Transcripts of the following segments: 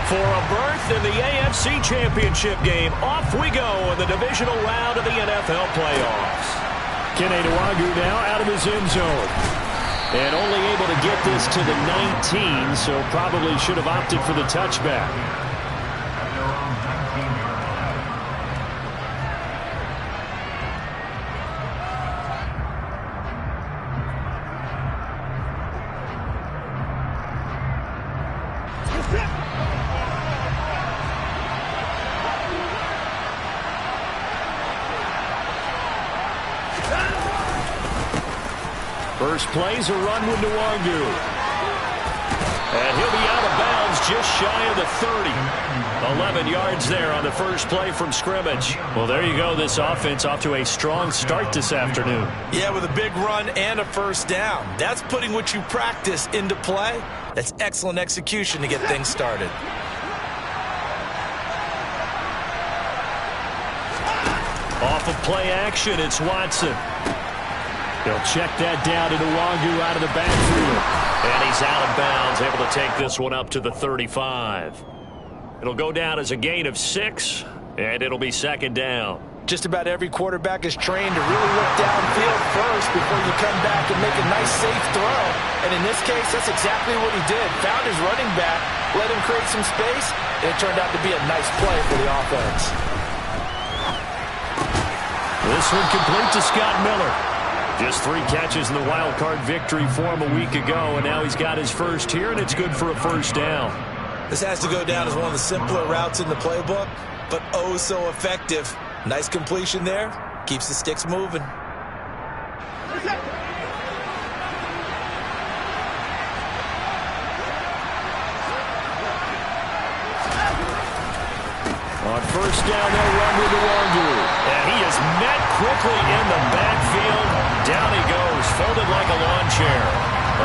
For a berth in the AFC Championship game, off we go in the divisional round of the NFL playoffs. Kene Nwangwu now out of his end zone. And only able to get this to the 19, so probably should have opted for the touchback. First play's a run with Nwangwu. And he'll be out of bounds just shy of the 30. 11 yards there on the first play from scrimmage. Well, there you go. This offense off to a strong start this afternoon. Yeah, with a big run and a first down. That's putting what you practice into play. That's excellent execution to get things started. Off of play action, it's Watson. They'll check that down to Nwangwu out of the backfield. And he's out of bounds, able to take this one up to the 35. It'll go down as a gain of 6, and it'll be second down. Just about every quarterback is trained to really look downfield first before you come back and make a nice, safe throw. And in this case, that's exactly what he did. Found his running back, let him create some space, and it turned out to be a nice play for the offense. This one complete to Scott Miller. Just 3 catches in the wild card victory for him a week ago, and now he's got his first here, and it's good for a first down. This has to go down as one of the simpler routes in the playbook, but oh so effective. Nice completion there. Keeps the sticks moving. On first down, they'll run with Nwangwu. And he is met quickly in the backfield. Down he goes, folded like a lawn chair.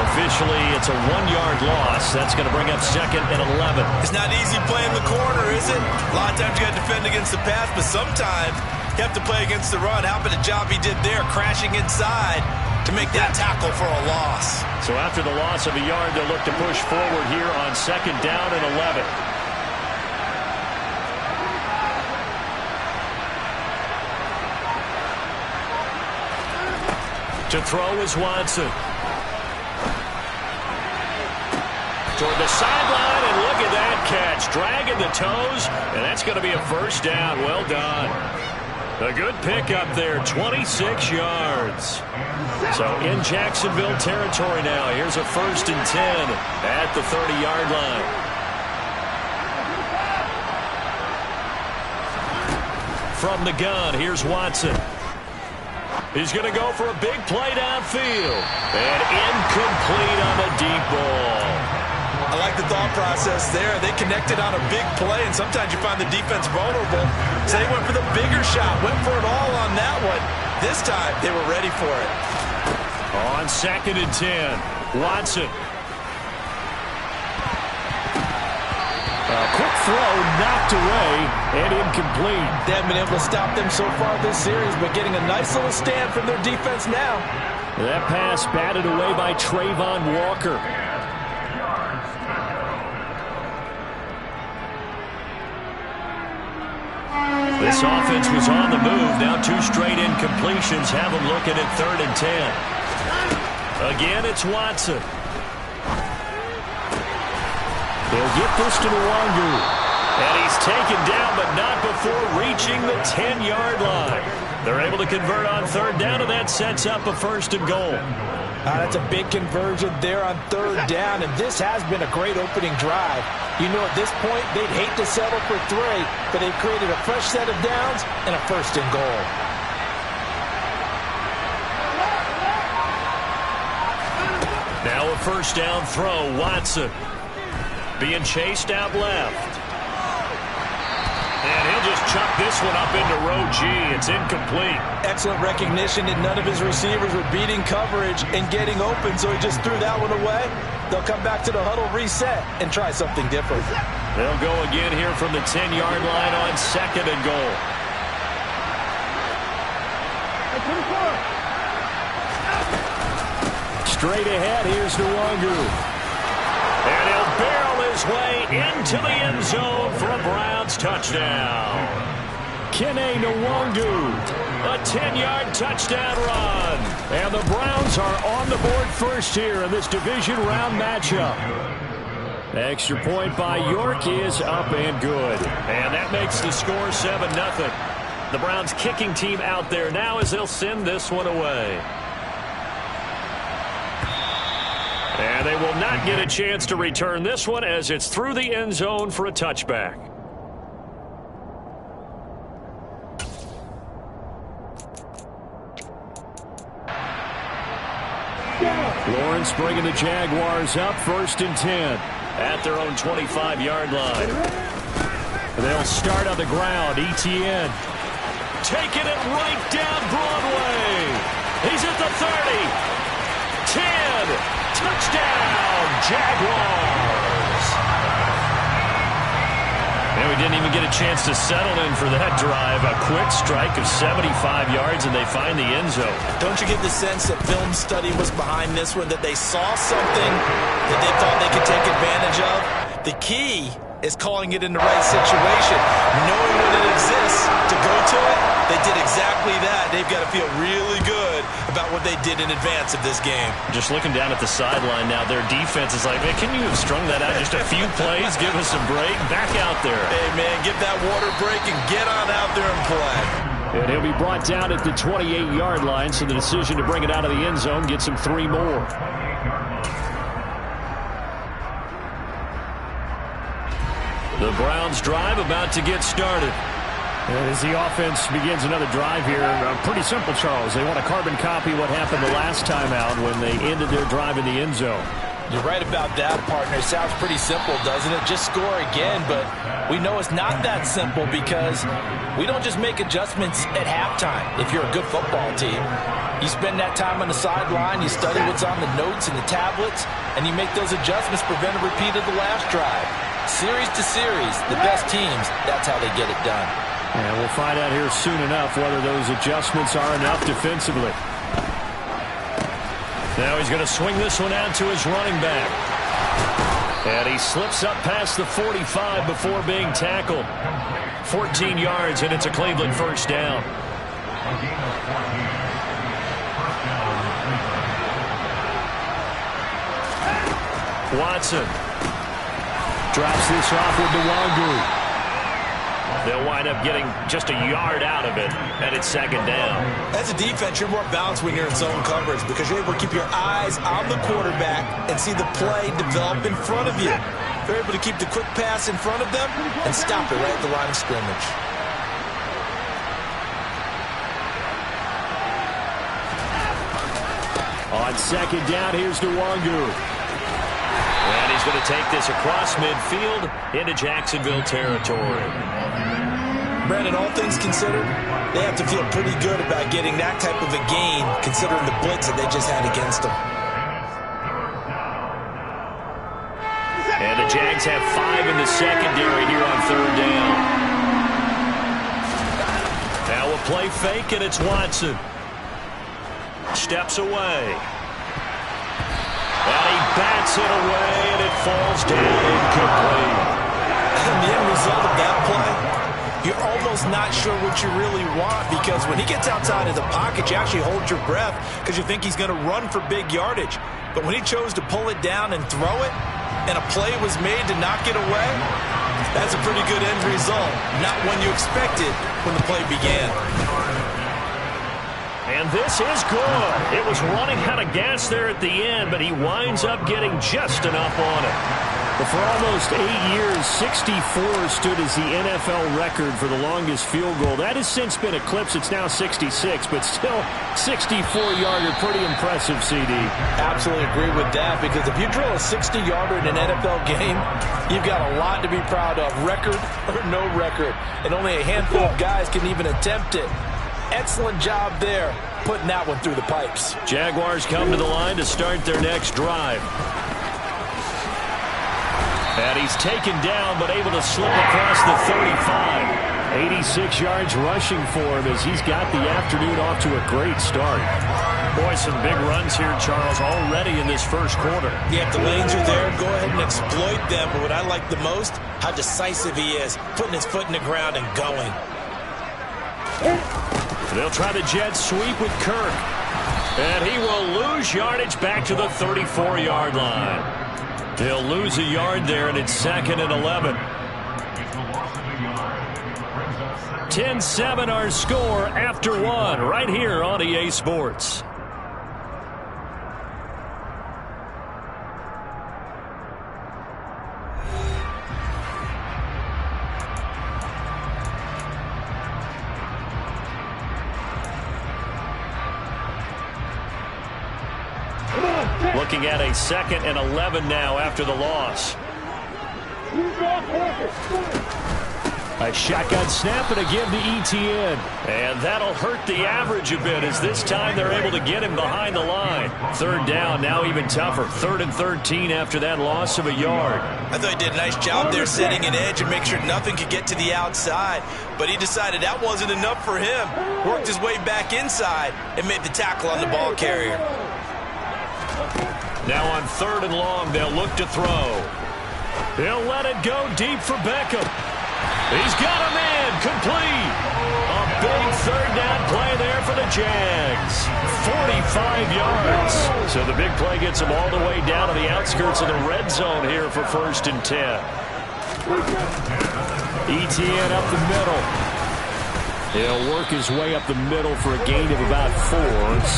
Officially, it's a 1-yard loss. That's going to bring up second and 11. It's not easy playing the corner, is it? A lot of times you got to defend against the pass, but sometimes you have to play against the run. How about the job he did there, crashing inside to make that tackle for a loss. So after the loss of a yard, they'll look to push forward here on second down and 11. To throw is Watson. Toward the sideline, and look at that catch. Dragging the toes, and that's going to be a first down. Well done. A good pickup there, 26 yards. So in Jacksonville territory now. Here's a 1st and 10 at the 30-yard line. From the gun, here's Watson. He's going to go for a big play downfield. And incomplete on the deep ball. I like the thought process there. They connected on a big play, and sometimes you find the defense vulnerable. So they went for the bigger shot, went for it all on that one. This time, they were ready for it. On 2nd and 10, Watson. A quick throw knocked away and incomplete. They haven't been able to stop them so far this series, but getting a nice little stand from their defense now. That pass batted away by Trayvon Walker. This offense was on the move. Now 2 straight incompletions have them looking at 3rd and 10. Again, it's Watson. They'll get this to Nwangwu. And he's taken down, but not before reaching the 10-yard line. They're able to convert on 3rd down, and that sets up a 1st and goal. That's a big conversion there on 3rd down, and this has been a great opening drive. You know, at this point, they'd hate to settle for 3, but they've created a fresh set of downs and a 1st and goal. Now a 1st down throw, Watson. Being chased out left. And he'll just chuck this one up into row G. It's incomplete. Excellent recognition that none of his receivers were beating coverage and getting open, so he just threw that one away. They'll come back to the huddle, reset, and try something different. They'll go again here from the 10-yard line on 2nd and goal. Straight ahead, here's Nwangwu. And he'll barrel his way into the end zone for a Browns touchdown. Kene Nwangu. A 10-yard touchdown run. And the Browns are on the board first here in this division round matchup. Extra point by York is up and good. And that makes the score 7-0. The Browns kicking team out there now as they'll send this one away. And they will not get a chance to return this one as it's through the end zone for a touchback. Lawrence bringing the Jaguars up 1st and 10. At their own 25-yard line. They'll start on the ground. Etienne. Taking it right down Broadway. He's at the 30. 10. Touchdown, Jaguars. And we didn't even get a chance to settle in for that drive. A quick strike of 75 yards, and they find the end zone. Don't you get the sense that film study was behind this one, that they saw something that they thought they could take advantage of? The key is calling it in the right situation. Knowing when it exists to go to it, they did exactly that. They've got to feel really good about what they did in advance of this game. Just looking down at the sideline now, their defense is like, man, can you have strung that out just a few plays? Give us a break. Back out there. Hey, man, get that water break and get on out there and play. And he'll be brought down at the 28-yard line, so the decision to bring it out of the end zone gets him 3 more. The Browns drive about to get started. And as the offense begins another drive here, pretty simple, Charles. They want to carbon copy what happened the last time out when they ended their drive in the end zone. You're right about that, partner. It sounds pretty simple, doesn't it? Just score again, but we know it's not that simple because we don't just make adjustments at halftime. If you're a good football team, you spend that time on the sideline, you study what's on the notes and the tablets, and you make those adjustments, prevent a repeat of the last drive. Series to series, the best teams, that's how they get it done. And we'll find out here soon enough whether those adjustments are enough defensively. Now he's going to swing this one out to his running back. And he slips up past the 45 before being tackled. 14 yards, and it's a Cleveland first down. Watson drops this off with Nwangu. They'll wind up getting just a yard out of it, and it's 2nd down. As a defense, you're more balanced when you're in zone coverage because you're able to keep your eyes on the quarterback and see the play develop in front of you. You're able to keep the quick pass in front of them and stop it right at the line of scrimmage. On 2nd down, here's Nwangu. And he's going to take this across midfield into Jacksonville territory. Brandon, all things considered, they have to feel pretty good about getting that type of a gain considering the blitz that they just had against them. And the Jags have 5 in the secondary here on 3rd down. Now a play fake, and it's Watson. Steps away. And he bats it away, and it falls down incomplete. And the end result of that play, you're almost not sure what you really want because when he gets outside of the pocket, you actually hold your breath because you think he's going to run for big yardage. But when he chose to pull it down and throw it, and a play was made to knock it away, that's a pretty good end result. Not one you expected when the play began. And this is good. It was running out of gas there at the end, but he winds up getting just enough on it. But for almost 8 years, 64 stood as the NFL record for the longest field goal. That has since been eclipsed. It's now 66, but still 64-yarder. Pretty impressive, CD. Absolutely agree with that because if you drill a 60-yarder in an NFL game, you've got a lot to be proud of, record or no record. And only a handful of guys can even attempt it. Excellent job there, putting that one through the pipes. Jaguars come to the line to start their next drive. And he's taken down, but able to slip across the 35. 86 yards rushing for him as he's got the afternoon off to a great start. Boy, some big runs here, Charles, already in this first quarter. Yeah, if the lanes are there, go ahead and exploit them. But what I like the most, how decisive he is, putting his foot in the ground and going. They'll try the jet sweep with Kirk. And he will lose yardage back to the 34-yard line. He'll lose a yard there, and it's 2nd and 11. 10-7 our score after one right here on EA Sports. Looking at a 2nd and 11 now after the loss. A shotgun snap and a give to ETN. And that'll hurt the average a bit as this time they're able to get him behind the line. 3rd down, now even tougher. 3rd and 13 after that loss of a yard. I thought he did a nice job there setting an edge and make sure nothing could get to the outside. But he decided that wasn't enough for him. Worked his way back inside and made the tackle on the ball carrier. Now on 3rd and long, they'll look to throw. He'll let it go deep for Beckham. He's got a man complete. A big 3rd down play there for the Jags. 45 yards. So the big play gets him all the way down to the outskirts of the red zone here for 1st and 10. ETN up the middle. He'll work his way up the middle for a gain of about 4.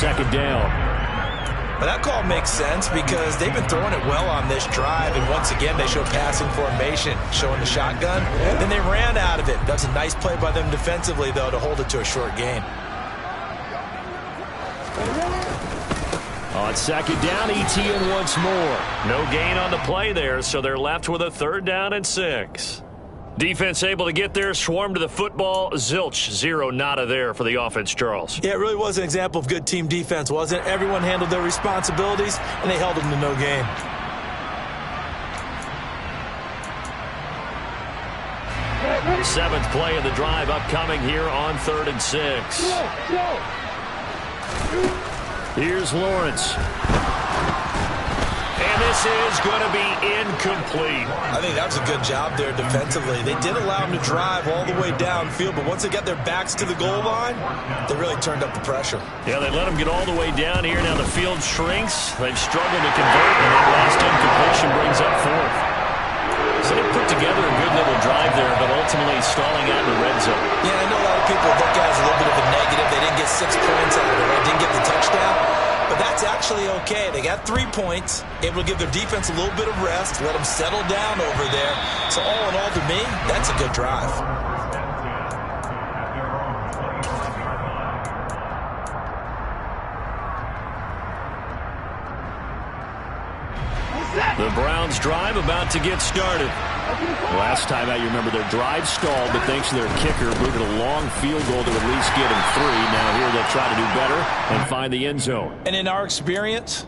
2nd down. But that call makes sense because they've been throwing it well on this drive, and once again they show passing formation, showing the shotgun. Then they ran out of it. That's a nice play by them defensively, though, to hold it to a short gain. On 2nd down, ETN once more. No gain on the play there, so they're left with a 3rd down and 6. Defense able to get there, swarm to the football. Zilch, 0 nada there for the offense, Charles. Yeah, it really was an example of good team defense, wasn't it? Everyone handled their responsibilities, and they held them to no gain. Seventh play of the drive upcoming here on 3rd and 6. Here's Lawrence. And this is going to be incomplete. I think that was a good job there defensively. They did allow them to drive all the way downfield, but once they got their backs to the goal line, they really turned up the pressure. Yeah, they let them get all the way down here. Now the field shrinks. They've struggled to convert, and that last incompletion brings up 4th. So they put together a good little drive there, but ultimately stalling out in the red zone. Yeah, I know a lot of people look at it as a little bit of a negative. They didn't get 6 points out of it. They didn't get the touchdown. But that's actually okay. They got 3 points, able to give their defense a little bit of rest, let them settle down over there. So all in all, to me, that's a good drive. The Browns drive about to get started. Last time out, you remember their drive stalled, but thanks to their kicker, moving a long field goal to at least get him 3. Now here they'll try to do better and find the end zone. And in our experience,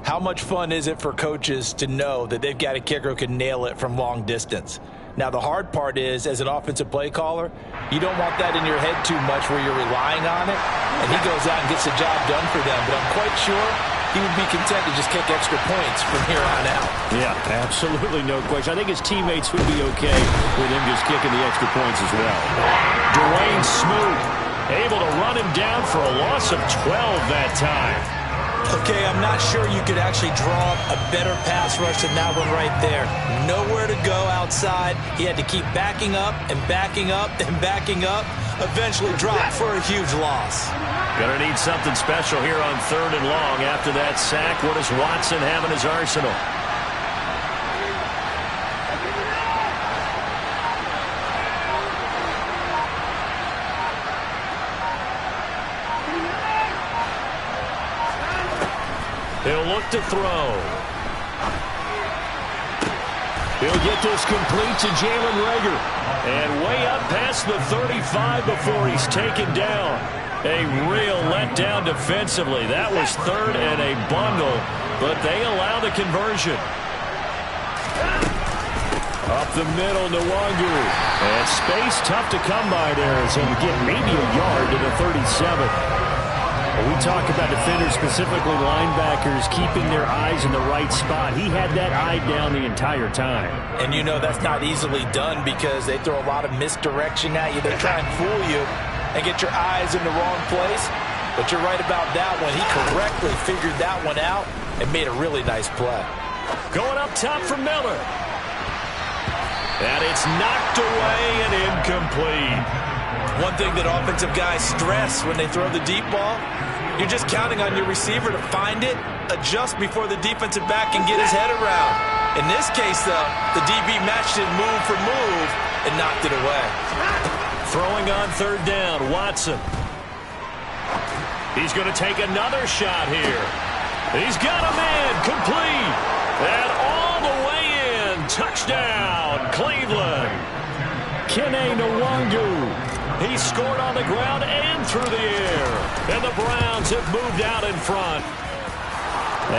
how much fun is it for coaches to know that they've got a kicker who can nail it from long distance? Now, the hard part is, as an offensive play caller, you don't want that in your head too much where you're relying on it, and he goes out and gets the job done for them. But I'm quite sure he would be content to just kick extra points from here on out. Yeah, absolutely no question. I think his teammates would be okay with him just kicking the extra points as well. Dwayne Smoot able to run him down for a loss of 12 that time. Okay, I'm not sure you could actually draw a better pass rush than that one right there. Nowhere to go outside. He had to keep backing up and backing up and backing up. Eventually dropped for a huge loss. Gonna need something special here on 3rd and long. After that sack, what does Watson have in his arsenal? He'll look to throw. He'll get this complete to Jalen Reagor. And way up past the 35 before he's taken down. A real letdown defensively. That was 3rd and a bundle, but they allow the conversion. Up the middle, Nwangwu. And space tough to come by there, so you get maybe a yard to the 37. We talk about defenders, specifically linebackers, keeping their eyes in the right spot. He had that eye down the entire time. And you know that's not easily done because they throw a lot of misdirection at you. They try and fool you and get your eyes in the wrong place. But you're right about that one. He correctly figured that one out and made a really nice play. Going up top for Miller. And it's knocked away and incomplete. One thing that offensive guys stress when they throw the deep ball, you're just counting on your receiver to find it, adjust before the defensive back can get his head around. In this case, though, the DB matched it move for move and knocked it away. Throwing on third down, Watson. He's going to take another shot here. He's got a man, complete. And all the way in, touchdown, Cleveland. Kene Nwangu. He scored on the ground and through the air. And the Browns have moved out in front.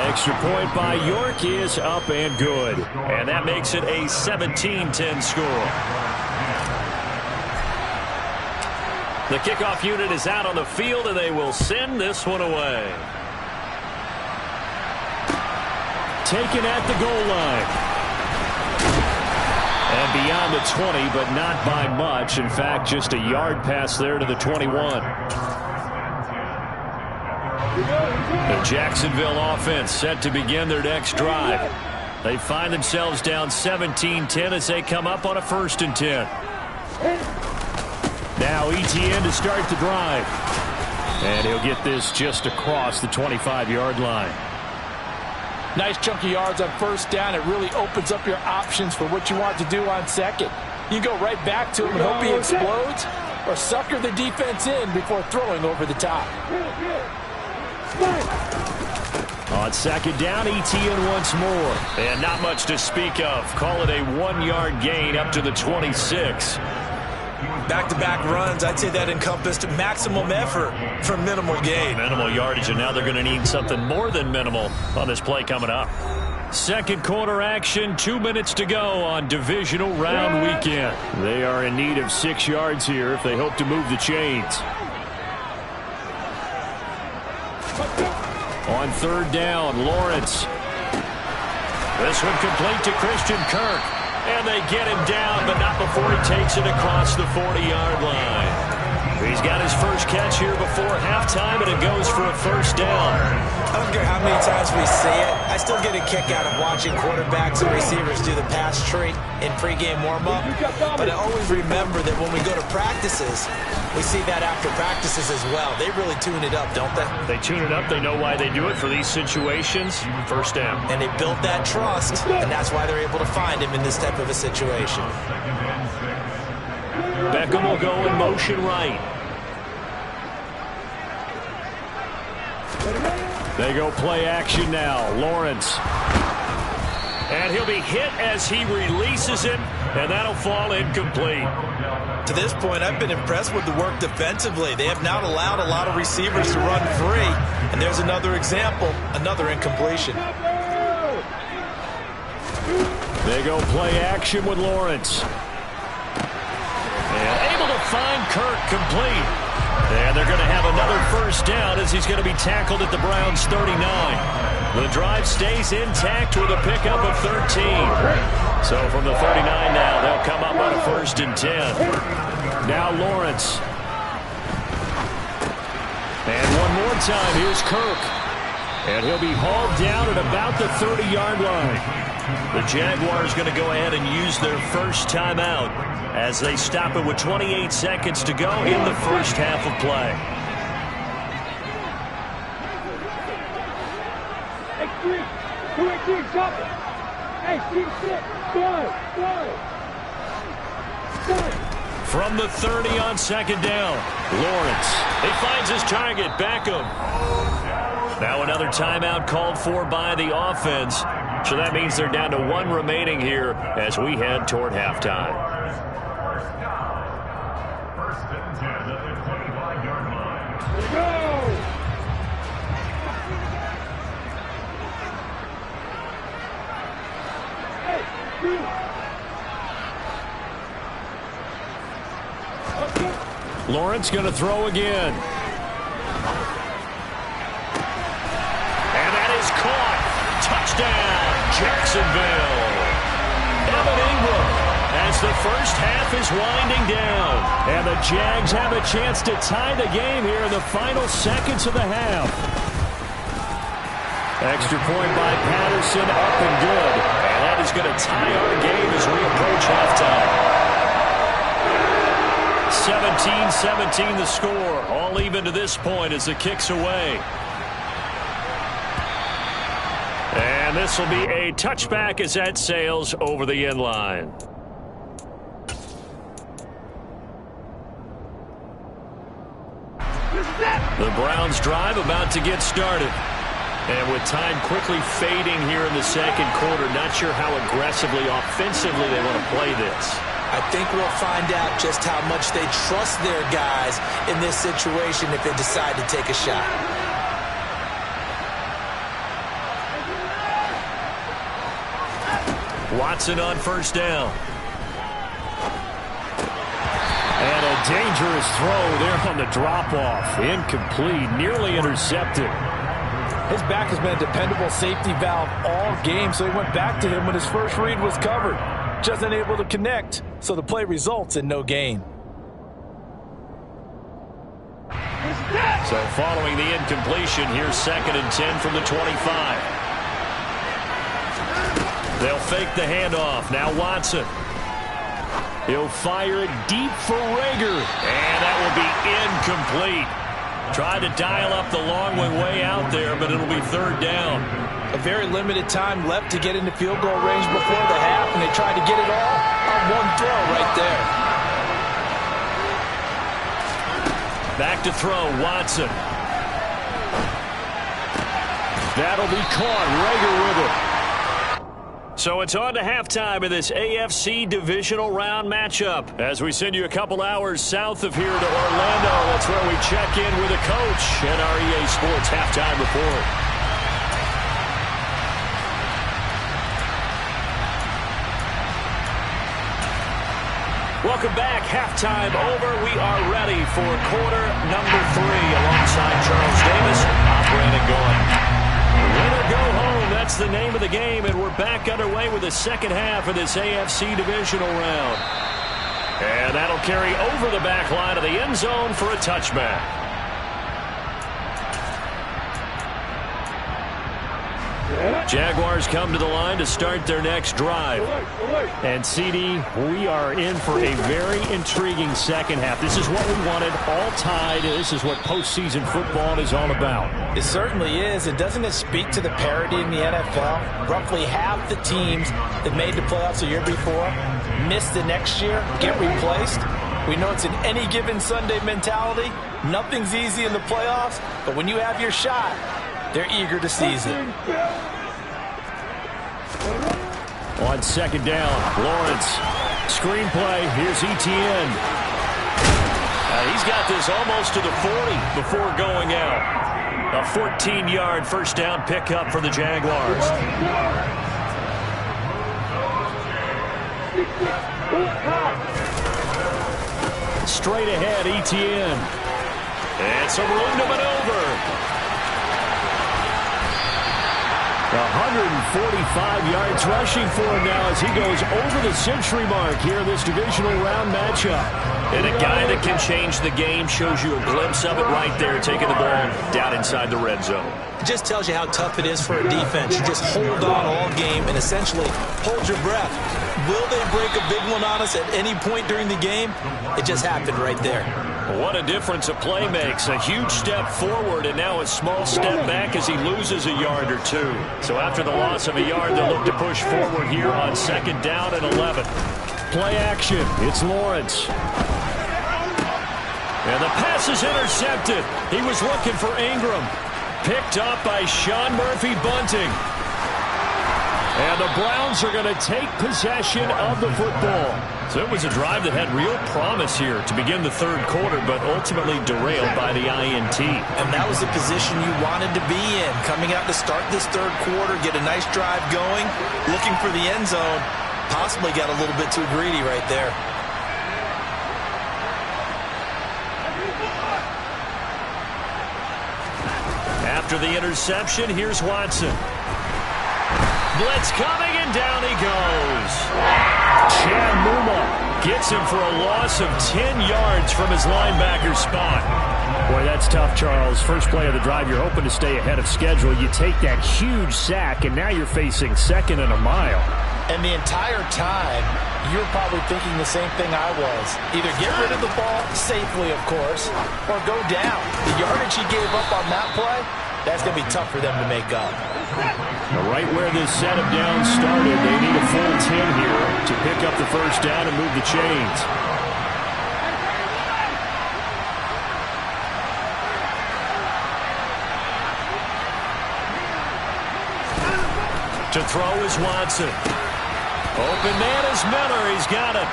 Extra point by York is up and good. And that makes it a 17-10 score. The kickoff unit is out on the field, and they will send this one away. Taken at the goal line. And beyond the 20, but not by much. In fact, just a yard pass there to the 21. The Jacksonville offense set to begin their next drive. They find themselves down 17-10 as they come up on a 1st and 10. Now ETN to start the drive. And he'll get this just across the 25-yard line. Nice chunk of yards on 1st down. It really opens up your options for what you want to do on 2nd. You go right back to him and hope he explodes, or sucker the defense in before throwing over the top. On 2nd down, ETN once more. And not much to speak of. Call it a 1-yard gain up to the 26. Back-to-back runs, I'd say that encompassed maximum effort for minimal gain. Minimal yardage, and now they're going to need something more than minimal on this play coming up. 2nd quarter action, 2 minutes to go on divisional round weekend. They are in need of 6 yards here if they hope to move the chains. On 3rd down, Lawrence. This one complete to Christian Kirk. And they get him down, but not before he takes it across the 40-yard line. He's got his first catch here before halftime, and it goes for a 1st down. I don't care how many times we see it. I still get a kick out of watching quarterbacks and receivers do the pass tree in pregame warm-up. But I always remember that when we go to practices, we see that after practices as well. They really tune it up, don't they? They tune it up. They know why they do it for these situations. 1st down. And they built that trust, and that's why they're able to find him in this type of a situation. Beckham will go in motion right. They go play action now. Lawrence. And he'll be hit as he releases it, and that'll fall incomplete. To this point, I've been impressed with the work defensively. They have not allowed a lot of receivers to run free. And there's another example, another incompletion. They go play action with Lawrence. And able to find Kirk complete. And they're going to have another 1st down as he's going to be tackled at the Browns' 39. The drive stays intact with a pickup of 13. So from the 39 now, they'll come up on a 1st and 10. Now Lawrence. And one more time, here's Kirk. And he'll be hauled down at about the 30-yard line. The Jaguars going to go ahead and use their first timeout as they stop it with 28 seconds to go in the 1st half of play. From the 30 on 2nd down, Lawrence. He finds his target, Beckham. Now another timeout called for by the offense. So that means they're down to 1 remaining here as we head toward halftime. 1st and 10 at the 25-yard line. Go! Lawrence going to throw again. First down, Jacksonville. Evan Ingram as the first half is winding down. And the Jags have a chance to tie the game here in the final seconds of the half. Extra point by Patterson, up and good. And that is going to tie our game as we approach halftime. 17-17 the score. All even to this point as the kick's away. And this will be a touchback as that sails over the end line. The Browns drive about to get started. And with time quickly fading here in the second quarter, not sure how aggressively, offensively they want to play this. I think we'll find out just how much they trust their guys in this situation if they decide to take a shot. Watson on first down. And a dangerous throw there on the drop-off. Incomplete, nearly intercepted. His back has been a dependable safety valve all game, so he went back to him when his first read was covered. Just unable to connect, so the play results in no gain. So following the incompletion, here's 2nd and 10 from the 25. They'll fake the handoff. Now Watson. He'll fire it deep for Rager. And that will be incomplete. Tried to dial up the long way out there, but it'll be 3rd down. A very limited time left to get into field goal range before the half, and they tried to get it all on one throw right there. Back to throw, Watson. That'll be caught. Rager with it. So it's on to halftime in this AFC divisional round matchup. As we send you a couple hours south of here to Orlando, that's where we check in with a coach and our EA Sports halftime report. Welcome back. Halftime over. We are ready for quarter number 3 alongside Charles Davis. I'm Brandon Goin. Win or go home, that's the name of the game, and we're back underway with the second half of this AFC divisional round. And that'll carry over the back line of the end zone for a touchback. Jaguars come to the line to start their next drive. And, CD, we are in for a very intriguing second half. This is what we wanted, all tied. This is what postseason football is all about. It certainly is. And doesn't it speak to the parity in the NFL? Roughly half the teams that made the playoffs the year before miss the next year, get replaced. We know it's an any given Sunday mentality. Nothing's easy in the playoffs, but when you have your shot, they're eager to seize it. On 2nd down, Lawrence. Screenplay, here's Etienne. He's got this almost to the 40 before going out. A 14-yard first down pickup for the Jaguars. Straight ahead, Etienne. And some room to maneuver. 145 yards rushing for him now as he goes over the century mark here in this divisional round matchup. And a guy that can change the game, shows you a glimpse of it right there, taking the ball down inside the red zone. It just tells you how tough it is for a defense. You just hold on all game and essentially hold your breath. Will they break a big one on us at any point during the game? It just happened right there. What a difference a play makes. A huge step forward and now a small step back as he loses a yard or two. So after the loss of a yard, they'll look to push forward here on 2nd down and 11. Play action. It's Lawrence. And the pass is intercepted. He was looking for Ingram. Picked up by Sean Murphy-Bunting. And the Browns are going to take possession of the football. So it was a drive that had real promise here to begin the 3rd quarter, but ultimately derailed by the INT. And that was the position you wanted to be in. Coming out to start this 3rd quarter, get a nice drive going, looking for the end zone. Possibly got a little bit too greedy right there. After the interception, here's Watson. blitz coming, and down he goes. Chamuma gets him for a loss of 10 yards from his linebacker spot. Boy, that's tough, Charles. First play of the drive, you're hoping to stay ahead of schedule. You take that huge sack, and now you're facing 2nd and a mile. And the entire time, you're probably thinking the same thing I was. Either get rid of the ball, safely, of course, or go down. The yardage he gave up on that play, that's going to be tough for them to make up. Right where this set of downs started, they need a full 10 here to pick up the first down and move the chains. To throw is Watson. Open man is Miller. He's got it.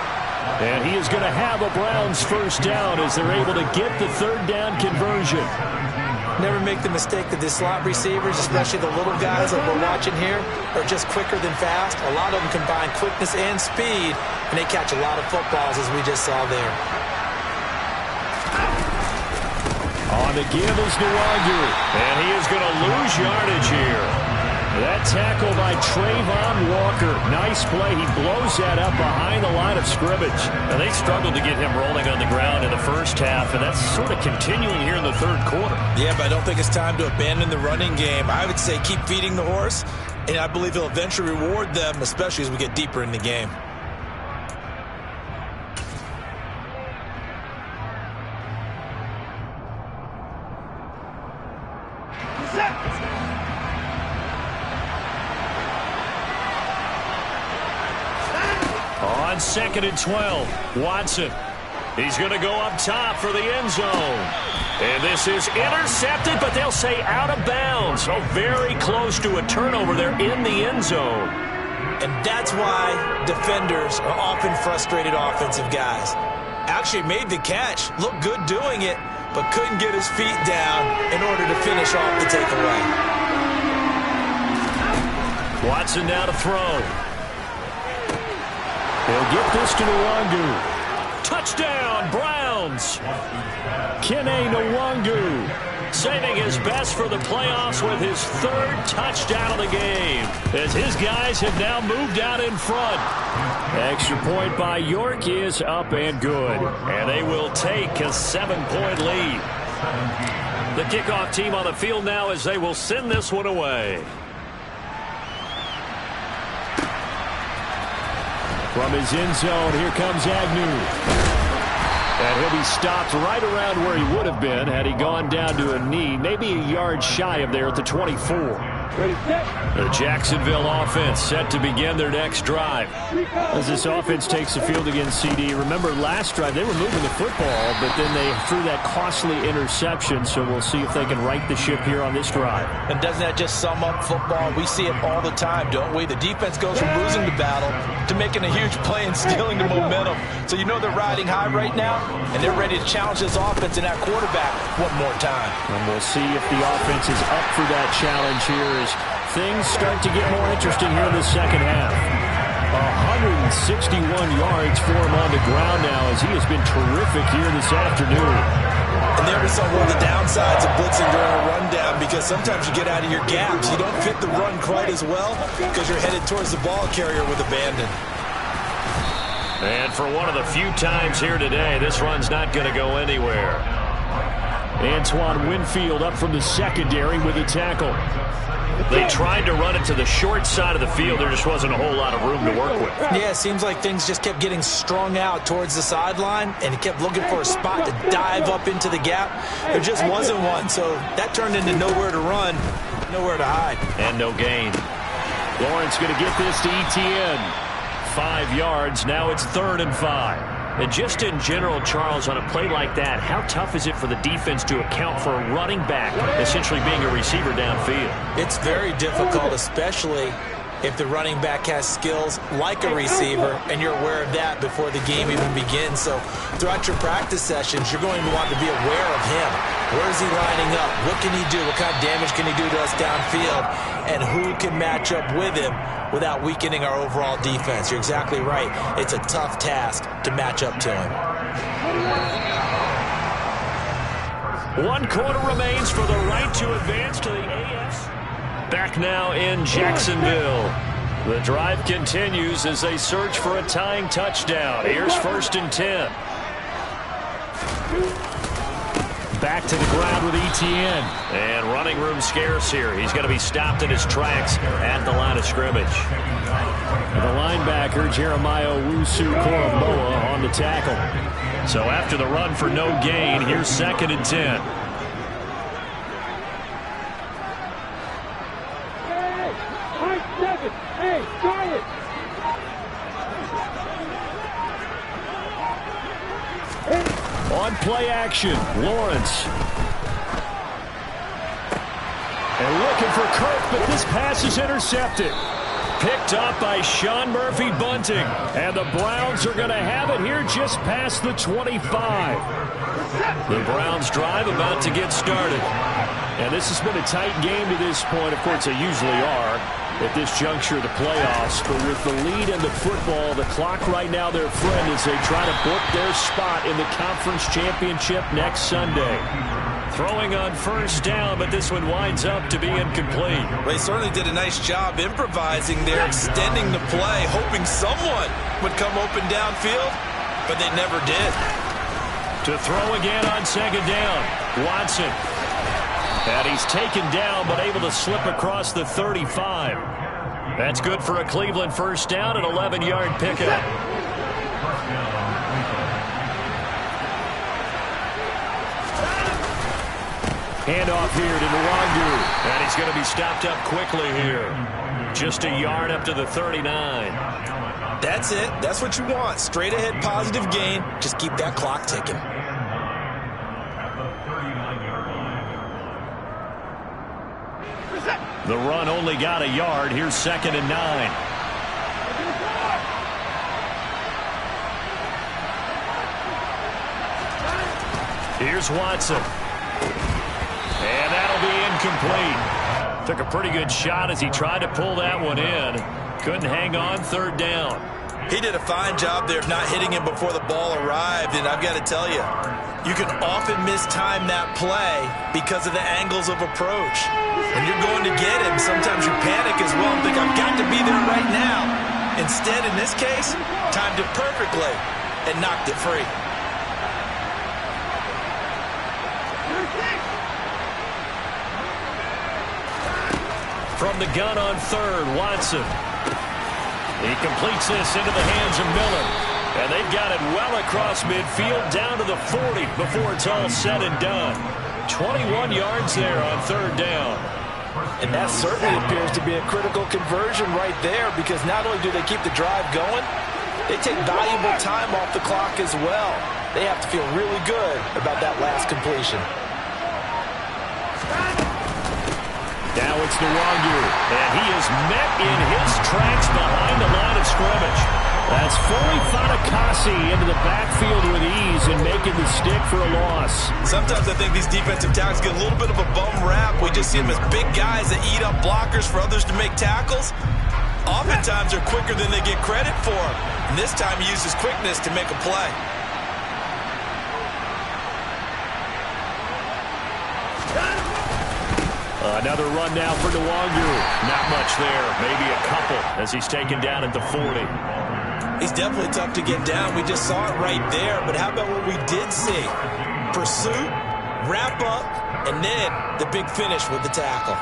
And he is going to have a Browns first down as they're able to get the 3rd down conversion. Never make the mistake that the slot receivers, especially the little guys that we're watching here, are just quicker than fast. A lot of them combine quickness and speed, and they catch a lot of footballs, as we just saw there. On the give is Nwangu. And he is going to lose yardage here. That tackle by Trayvon Walker. Nice play. He blows that up behind the line of scrimmage. And they struggled to get him rolling on the ground in the first half, and that's sort of continuing here in the 3rd quarter. Yeah, but I don't think it's time to abandon the running game. I would say keep feeding the horse, and I believe he'll eventually reward them, especially as we get deeper in the game. On 2nd and 12, Watson. He's going to go up top for the end zone. And this is intercepted, but they'll say out of bounds. So very close to a turnover there in the end zone. And that's why defenders are often frustrated offensive guys. Actually made the catch, looked good doing it, but couldn't get his feet down in order to finish off the takeaway. Watson now to throw. They'll get this to Nwangu. Touchdown, Browns. Kene Nwangu saving his best for the playoffs with his 3rd touchdown of the game, as his guys have now moved out in front. Extra point by York is up and good. And they will take a 7-point lead. The kickoff team on the field now as they will send this one away. From his end zone, here comes Agnew. And he'll be stopped right around where he would have been had he gone down to a knee, maybe a yard shy of there at the 24. The Jacksonville offense set to begin their next drive. As this offense takes the field against CD, remember last drive they were moving the football, but then they threw that costly interception, so we'll see if they can right the ship here on this drive. And doesn't that just sum up football? We see it all the time, don't we? The defense goes from losing the battle to making a huge play and stealing the momentum. So you know they're riding high right now, and they're ready to challenge this offense and that quarterback one more time. And we'll see if the offense is up for that challenge here as things start to get more interesting here in the second half. 161 yards for him on the ground now as he has been terrific here this afternoon. And there we saw one of the downsides of blitzing during a rundown, because sometimes you get out of your gaps. You don't fit the run quite as well because you're headed towards the ball carrier with abandon. And for one of the few times here today, this run's not going to go anywhere. Antoine Winfield up from the secondary with a tackle. They tried to run it to the short side of the field. There just wasn't a whole lot of room to work with. Yeah, it seems like things just kept getting strung out towards the sideline, and he kept looking for a spot to dive up into the gap. There just wasn't one, so that turned into nowhere to run, nowhere to hide. And no gain. Lawrence going to get this to Etienne. 5 yards. Now it's 3rd and 5. And just in general, Charles, on a play like that, how tough is it for the defense to account for a running back essentially being a receiver downfield? It's very difficult, especially if the running back has skills like a receiver, and you're aware of that before the game even begins. So throughout your practice sessions, you're going to want to be aware of him. Where is he lining up? What can he do? What kind of damage can he do to us downfield? And who can match up with him without weakening our overall defense? You're exactly right. It's a tough task to match up to him. 1 quarter remains for the right to advance to the AFC. Back now in Jacksonville. The drive continues as they search for a tying touchdown. Here's 1st and 10. Back to the ground with Etienne. And running room scarce here. He's going to be stopped in his tracks at the line of scrimmage. The linebacker, Jeremiah Owusu-Koramoah, on the tackle. So after the run for no gain, here's 2nd and 10. On play action, Lawrence. And looking for Kirk, but this pass is intercepted. Picked up by Sean Murphy-Bunting. And the Browns are going to have it here just past the 25. The Browns drive about to get started. And this has been a tight game to this point. Of course, they usually are at this juncture of the playoffs. But with the lead in the football, the clock right now their friend as they try to book their spot in the conference championship next Sunday. Throwing on 1st down, but this one winds up to be incomplete. Well, they certainly did a nice job improvising there, extending the play, hoping someone would come open downfield, but they never did. To throw again on 2nd down, Watson. And he's taken down, but able to slip across the 35. That's good for a Cleveland 1st down, an 11-yard pickup. Handoff here to Nwangu. And he's going to be stopped up quickly here. Just a yard up to the 39. That's it. That's what you want. Straight ahead positive gain. Just keep that clock ticking. The run only got a yard. Here's 2nd and 9. Here's Watson. And that'll be incomplete. Took a pretty good shot as he tried to pull that one in. Couldn't hang on 3rd down. He did a fine job there of not hitting him before the ball arrived, and I've got to tell you, you can often mistime that play because of the angles of approach. When you're going to get him, sometimes you panic as well and think, I've got to be there right now. Instead, in this case, timed it perfectly and knocked it free. From the gun on 3rd, Watson. He completes this into the hands of Miller. And they've got it well across midfield down to the 40 before it's all said and done. 21 yards there on 3rd down. And that certainly appears to be a critical conversion right there, because not only do they keep the drive going, they take valuable time off the clock as well. They have to feel really good about that last completion. Now it's Nwangu. And he is met in his tracks behind the line of scrimmage. That's fully Fatukasi into the backfield with ease and making the stick for a loss. Sometimes I think these defensive tackles get a little bit of a bum rap. We just see them as big guys that eat up blockers for others to make tackles. Oftentimes they're quicker than they get credit for. And this time he uses quickness to make a play. Another run now for Nwangu. Not much there, maybe a couple as he's taken down at the 40. He's definitely tough to get down. We just saw it right there. But how about what we did see? Pursuit, wrap up, and then the big finish with the tackle.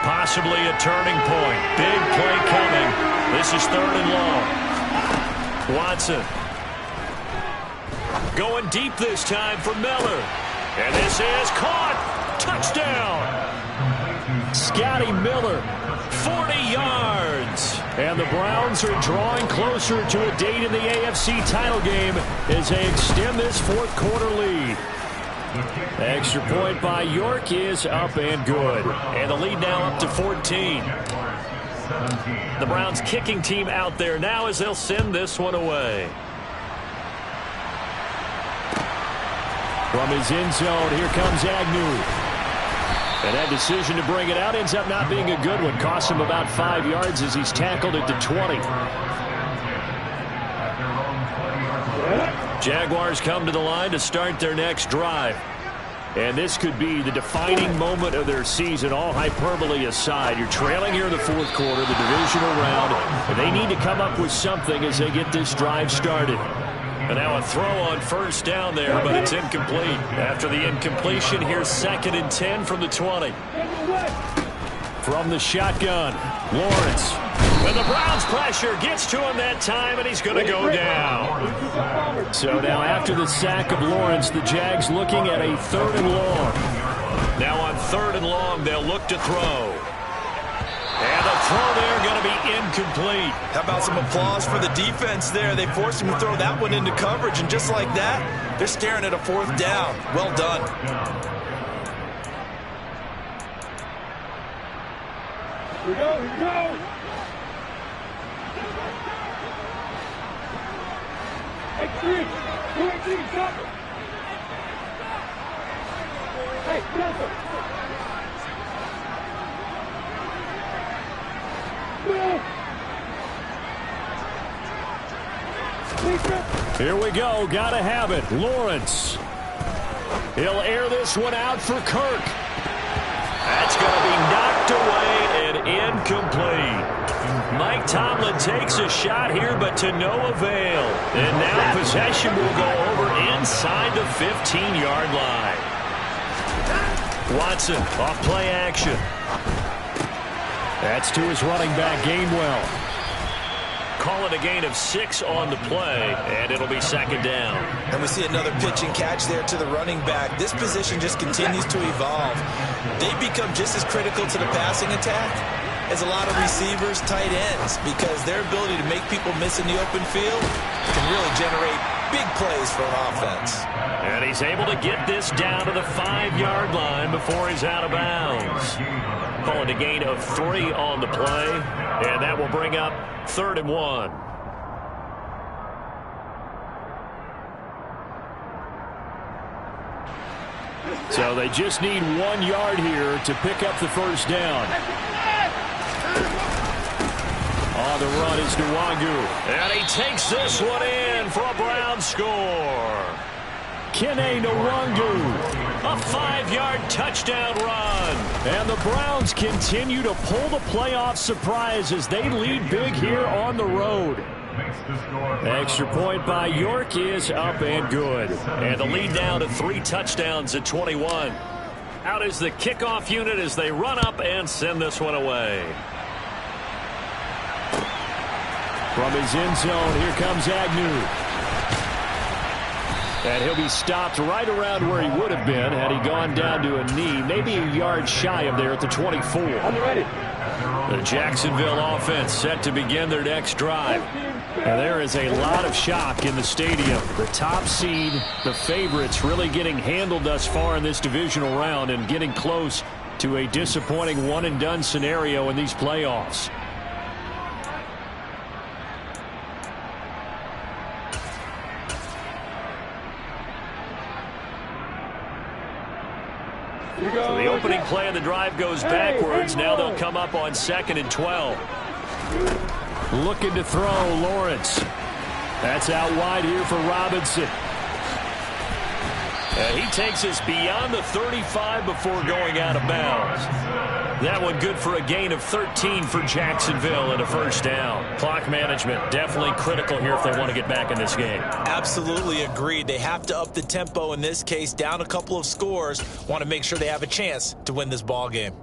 Possibly a turning point. Big play coming. This is 3rd and long. Watson. Going deep this time for Miller. And this is caught. Touchdown. Scotty Miller. 40 yards. And the Browns are drawing closer to a date in the AFC title game as they extend this 4th quarter lead. Extra point by York is up and good. And the lead now up to 14. The Browns kicking team out there now as they'll send this one away. From his end zone, here comes Agnew. And that decision to bring it out ends up not being a good one. Costs him about 5 yards as he's tackled at the 20. Jaguars come to the line to start their next drive. And this could be the defining moment of their season, all hyperbole aside. You're trailing here in the fourth quarter, the divisional round, and they need to come up with something as they get this drive started. And now a throw on first down there, but it's incomplete. After the incompletion, here's 2nd and 10 from the 20. From the shotgun, Lawrence. And the Browns pressure gets to him that time, and he's going to go down. So now after the sack of Lawrence, the Jags looking at a 3rd and long. Now on 3rd and long, they'll look to throw. And the throw there going to be incomplete. How about some applause for the defense there? They forced him to throw that one into coverage, and just like that, they're staring at a 4th down. Well done. Here we go, here we go. Hey, 3, 2, 3, stop it. Hey, Nelson. Here we go. Got to have it. Lawrence. He'll air this one out for Kirk. That's going to be knocked away and incomplete. Mike Tomlin takes a shot here, but to no avail. And now possession will go over inside the 15-yard line. Watson off play action. That's to his running back, Gainwell. Call it a gain of 6 on the play, and it'll be 2nd down. And we see another pitch and catch there to the running back. This position just continues to evolve. They become just as critical to the passing attack as a lot of receivers, tight ends, because their ability to make people miss in the open field can really generate big plays for an offense. And he's able to get this down to the 5-yard line before he's out of bounds. Call it a gain of 3 on the play, and that will bring up 3rd and 1. So they just need 1 yard here to pick up the first down. On the run is Nwangu. And he takes this one in for a Brown score. Kene Nwangu. A 5-yard touchdown run. And the Browns continue to pull the playoff surprise as they lead big here on the road. Extra point by York is up and good. And the lead down to 3 touchdowns at 21. Out is the kickoff unit as they run up and send this one away. From his end zone, here comes Agnew. And he'll be stopped right around where he would have been had he gone down to a knee, maybe a yard shy of there at the 24. The Jacksonville offense set to begin their next drive. And there is a lot of shock in the stadium. The top seed, the favorites, really getting handled thus far in this divisional round and getting close to a disappointing one-and-done scenario in these playoffs. So the opening play of the drive goes backwards. Now they'll come up on 2nd and 12. Looking to throw, Lawrence. That's out wide here for Robinson. And he takes us beyond the 35 before going out of bounds. That one good for a gain of 13 for Jacksonville and a first down. Clock management definitely critical here if they want to get back in this game. Absolutely agreed. They have to up the tempo in this case, down a couple of scores. Want to make sure they have a chance to win this ball game.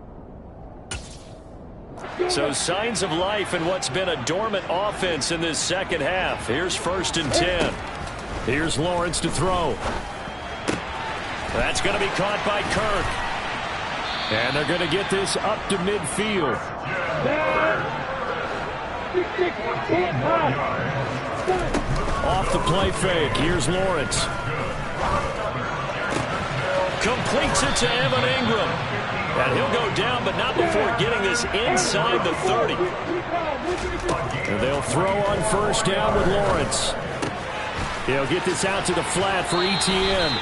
So signs of life in what's been a dormant offense in this second half. Here's 1st and 10. Here's Lawrence to throw. That's going to be caught by Kirk. And they're going to get this up to midfield. Off the play fake. Here's Lawrence. Completes it to Evan Ingram. And he'll go down, but not before getting this inside the 30. And they'll throw on first down with Lawrence. He'll get this out to the flat for Etienne.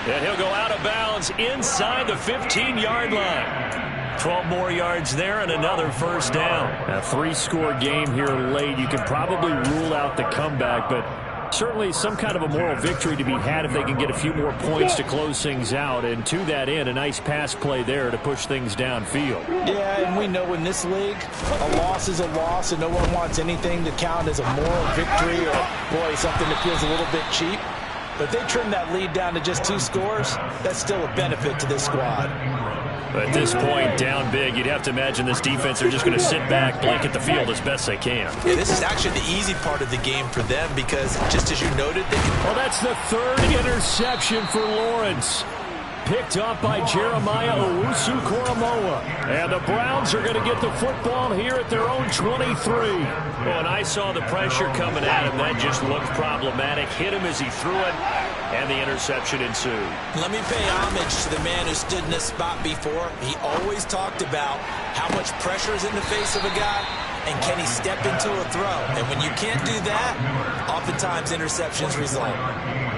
And he'll go out of bounds inside the 15-yard line. 12 more yards there and another first down. A 3-score game here late. You can probably rule out the comeback, but Certainly some kind of a moral victory to be had if they can get a few more points to close things out. And to that end, a nice pass play there to push things downfield. Yeah, and we know in this league, a loss is a loss, and no one wants anything to count as a moral victory or, boy, something that feels a little bit cheap. But if they trim that lead down to just 2 scores, that's still a benefit to this squad. At this point, down big, you'd have to imagine this defense are just going to sit back, blanket the field as best they can. Yeah, this is actually the easy part of the game for them because, just as you noted, they can... Well, that's the 3rd interception for Lawrence. Picked up by Jeremiah Owusu-Koramoah. And the Browns are going to get the football here at their own 23. Well, and I saw the pressure coming at him. That just looked problematic. Hit him as he threw it, and the interception ensued. Let me pay homage to the man who stood in this spot before. He always talked about how much pressure is in the face of a guy, and can he step into a throw? And when you can't do that, oftentimes interceptions result.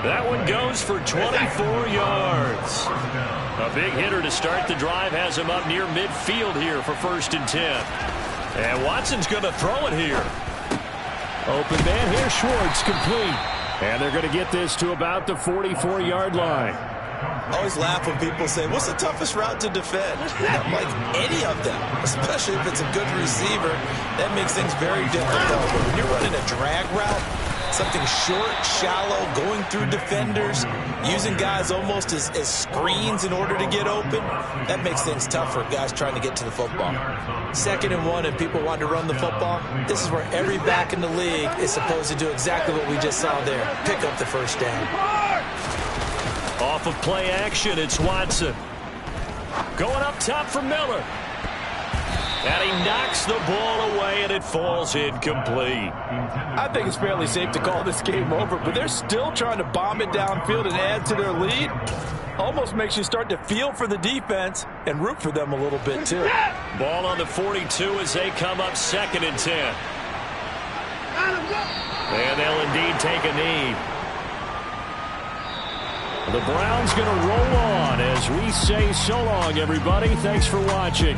That one goes for 24 yards. A big hitter to start the drive has him up near midfield here for 1st and 10. And Watson's going to throw it here. Open man here, Schwartz, complete. And they're going to get this to about the 44-yard line. I always laugh when people say, what's the toughest route to defend? I'm like, any of them, especially if it's a good receiver. That makes things very difficult. But when you're running a drag route, something short, shallow, going through defenders, using guys almost as screens in order to get open, that makes things tough for guys trying to get to the football. 2nd and 1 and people want to run the football. This is where every back in the league is supposed to do exactly what we just saw there, pick up the 1st down. Off of play action, it's Watson. Going up top for Miller. And he knocks the ball away, and it falls incomplete. I think it's fairly safe to call this game over, but they're still trying to bomb it downfield and add to their lead. Almost makes you start to feel for the defense and root for them a little bit, too. Ball on the 42 as they come up 2nd and 10. And they'll indeed take a knee. The Browns going to roll on as we say so long, everybody. Thanks for watching.